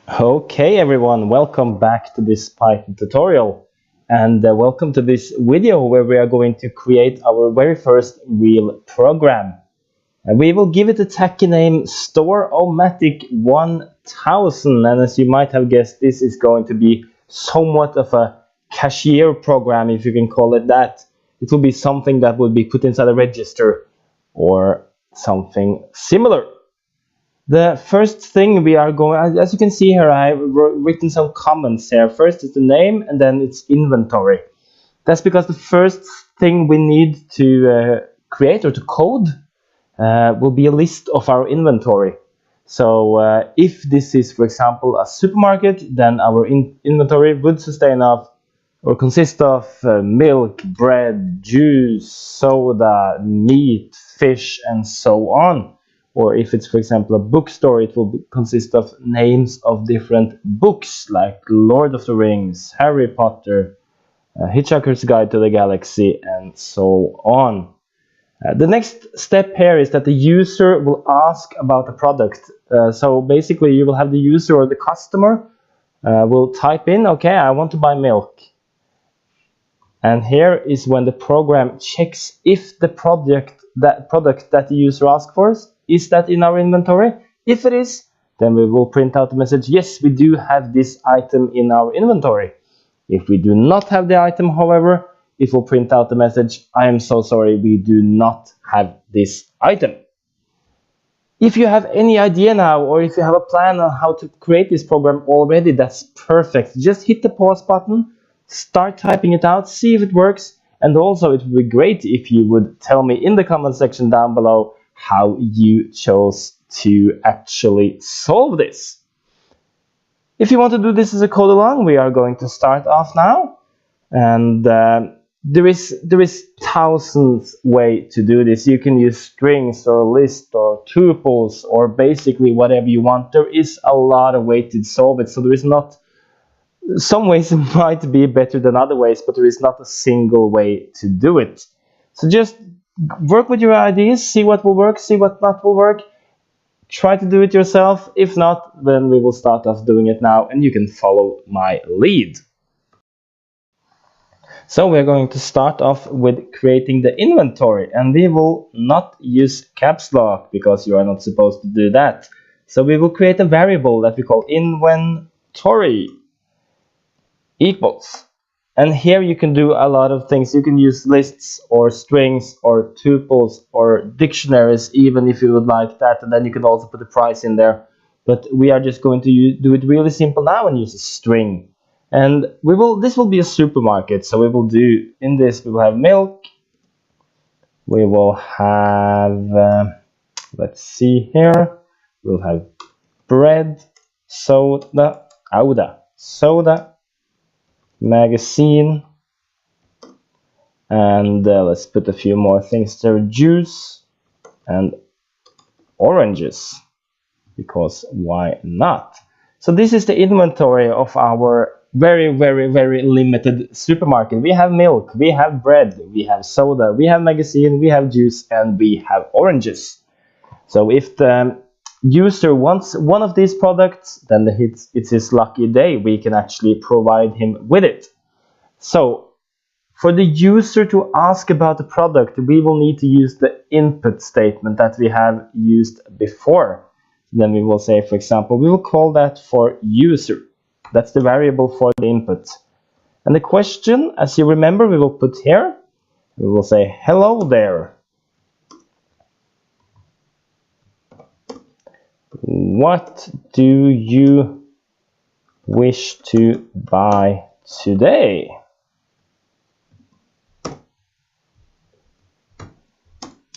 Okay everyone, welcome back to this Python tutorial and welcome to this video where we are going to create our very first real program. And we will give it a tacky name Store-O-Matic 1000, and as you might have guessed, this is going to be somewhat of a cashier program, if you can call it that. It will be something that will be put inside a register or something similar. The first thing we are going, as you can see here, I've written some comments here. First is the name and then it's inventory. That's because the first thing we need to create or to code will be a list of our inventory. So if this is, for example, a supermarket, then our inventory would sustain of or consist of milk, bread, juice, soda, meat, fish, and so on. Or if it's, for example, a bookstore, it will consist of names of different books like Lord of the Rings, Harry Potter, Hitchhiker's Guide to the Galaxy, and so on. The next step here is that the user will ask about the product. So basically, you will have the user or the customer will type in, okay, I want to buy milk. And here is when the program checks if the product that the user asked for is that in our inventory. If it is, then we will print out the message, yes, we do have this item in our inventory. If we do not have the item, however, it will print out the message, I am so sorry, we do not have this item. If you have any idea now, or if you have a plan on how to create this program already, that's perfect. Just hit the pause button, start typing it out, see if it works, and also it would be great if you would tell me in the comment section down below how you chose to actually solve this. If you want to do this as a code along, we are going to start off now, and there is thousands way to do this. You can use strings or list or tuples or basically whatever you want. There is a lot of ways to solve it, so there is not, some ways might be better than other ways, but there is not a single way to do it. So just work with your ideas, see what will work, see what not will work. Try to do it yourself. If not, then we will start off doing it now and you can follow my lead. So we're going to start off with creating the inventory, and we will not use caps lock because you are not supposed to do that. So we will create a variable that we call inventory equals. And here you can do a lot of things. You can use lists or strings or tuples or dictionaries, even if you would like that. And then you can also put the price in there. But we are just going to do it really simple now and use a string. And this will be a supermarket. So we will do, in this, we will have milk. We will have, let's see here. We'll have bread, soda, magazine, and let's put a few more things there, juice and oranges, because why not? So this is the inventory of our very limited supermarket. We have milk, we have bread, we have soda, we have magazine, we have juice, and we have oranges. So if the user wants one of these products, then it's his lucky day. We can actually provide him with it. So for the user to ask about the product, we will need to use the input statement that we have used before. Then we will say, for example, we will call that for user. That's the variable for the input. And the question, as you remember, we will put here, we will say, hello there. What do you wish to buy today?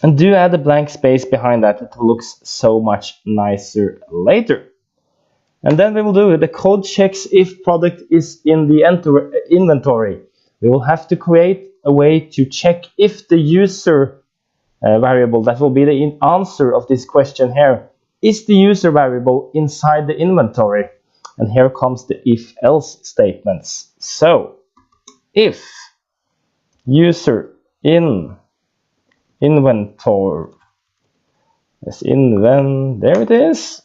And do add a blank space behind that. It looks so much nicer later. And then we will do the code checks if product is in the inventory. We will have to create a way to check if the user variable, that will be the answer of this question here, is the user variable inside the inventory. And here comes the if-else statements. So if user in inventory, there it is,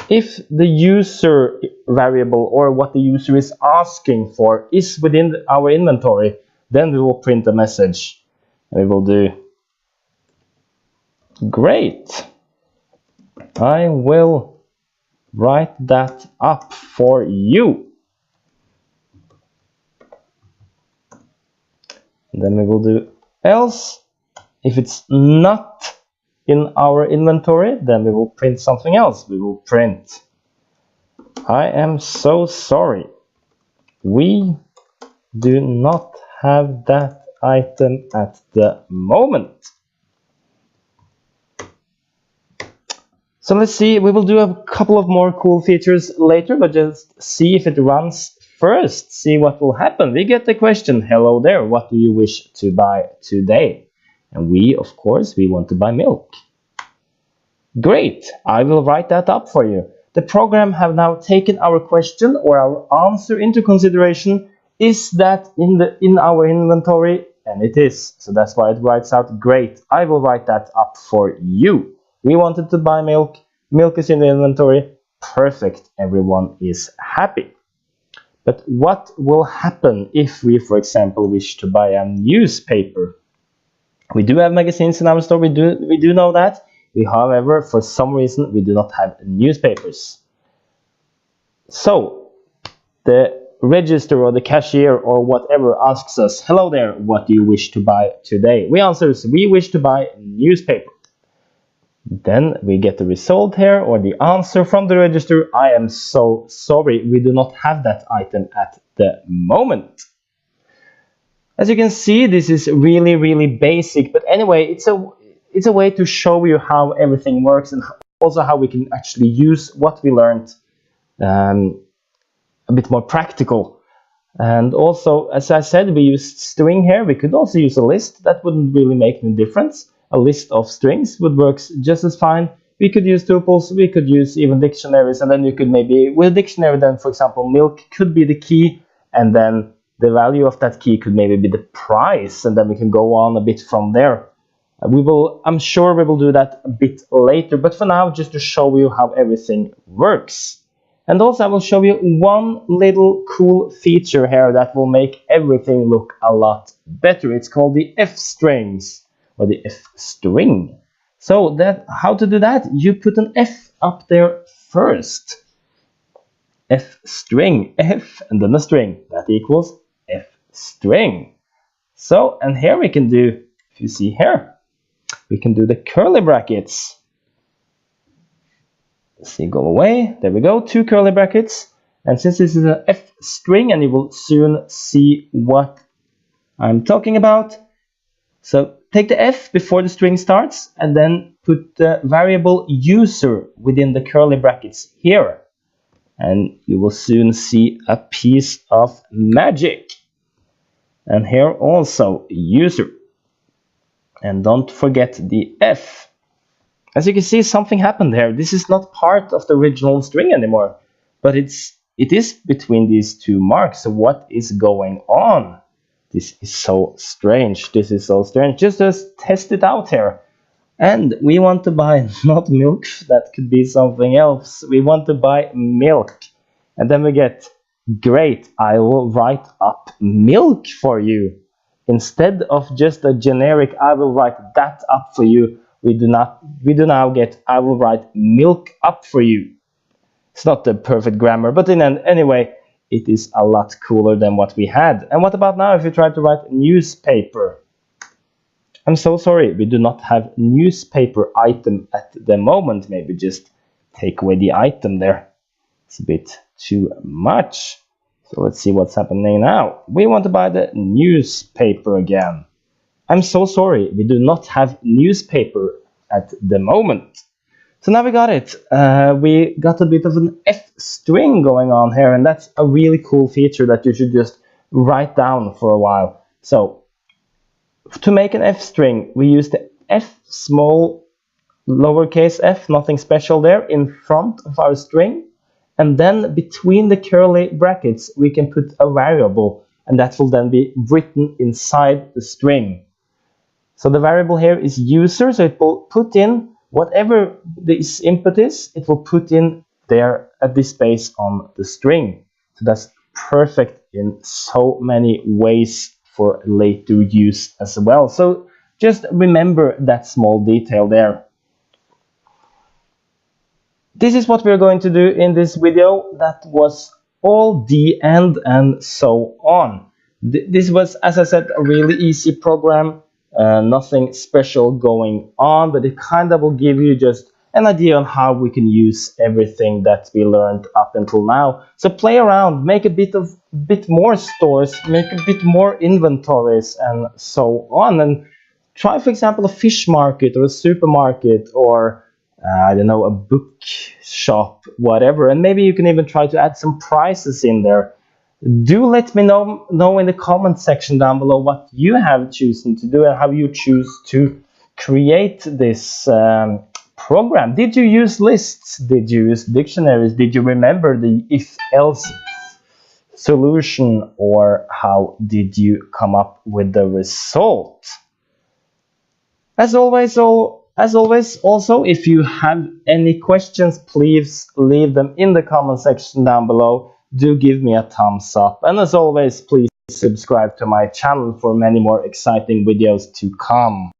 if the user variable or what the user is asking for is within our inventory, then we will print a message. And we will do great. I will write that up for you. And then we will do else. If it's not in our inventory, then we will print something else. We will print, I am so sorry, we do not have that item at the moment. So let's see, we will do a couple of more cool features later, but just see if it runs first, see what will happen. We get the question, hello there, what do you wish to buy today? And we, of course, we want to buy milk. Great, I will write that up for you. The program have now taken our question or our answer into consideration. Is that in our inventory? And it is. So that's why it writes out great. I will write that up for you. We wanted to buy milk. Milk is in the inventory. Perfect. Everyone is happy. But what will happen if we, for example, wish to buy a newspaper? We do have magazines in our store. We do know that. We, however, for some reason, we do not have newspapers. So the register or the cashier or whatever asks us, hello there, what do you wish to buy today? We answer, we wish to buy a newspaper. Then we get the result here or the answer from the register. I am so sorry, we do not have that item at the moment. As you can see, this is really, really basic, but anyway, it's a way to show you how everything works and also how we can actually use what we learned a bit more practical. And also, as I said, we used string here. We could also use a list. That wouldn't really make any difference. A list of strings would work just as fine. We could use tuples, we could use even dictionaries, and then you could maybe, with a dictionary then, for example, milk could be the key, and then the value of that key could maybe be the price, and then we can go on a bit from there. I'm sure we will do that a bit later, but for now, just to show you how everything works. And also I will show you one little cool feature here that will make everything look a lot better. It's called the F strings, or the F string. So how to do that? You put an F up there first. F string, F, and then a string. That equals F string. So, and here we can do, if you see here, we can do the curly brackets. See, go away. There we go, 2 curly brackets. And since this is an F string, and you will soon see what I'm talking about. So take the F before the string starts, and then put the variable user within the curly brackets here. And you will soon see a piece of magic. And here also user. And don't forget the F. As you can see, something happened here. This is not part of the original string anymore, but it is between these 2 marks. So what is going on? This is so strange. This is so strange. Just test it out here. And we want to buy not milk. That could be something else. We want to buy milk. And then we get, great, I will write up milk for you. Instead of just a generic, I will write that up for you. We do now get, I will write milk up for you. It's not the perfect grammar, but anyway, it is a lot cooler than what we had. And what about now if you try to write newspaper? I'm so sorry, we do not have newspaper item at the moment. Maybe just take away the item there. It's a bit too much. So let's see what's happening now. We want to buy the newspaper again. I'm so sorry, we do not have newspaper at the moment. So now we got it. We got a bit of an F string going on here, and that's a really cool feature that you should just write down for a while. So to make an F string, we use the F small lowercase f, nothing special there, in front of our string. And then between the curly brackets, we can put a variable, and that will then be written inside the string. So the variable here is user, so it will put in whatever this input is, it will put in there at this space on the string. So that's perfect in so many ways for later use as well. So just remember that small detail there. This is what we're going to do in this video. That was all the end and so on. This was, as I said, a really easy program. Nothing special going on, but it kind of will give you just an idea on how we can use everything that we learned up until now. So play around, make a bit more stores, make a bit more inventories and so on, and try, for example, a fish market or a supermarket or I don't know, a book shop, whatever, and maybe you can even try to add some prices in there. Do let me know in the comment section down below what you have chosen to do and how you choose to create this program. Did you use lists? Did you use dictionaries? Did you remember the if-else solution, or how did you come up with the result? As always, also, if you have any questions, please leave them in the comment section down below. Do give me a thumbs up. And as always, please subscribe to my channel for many more exciting videos to come.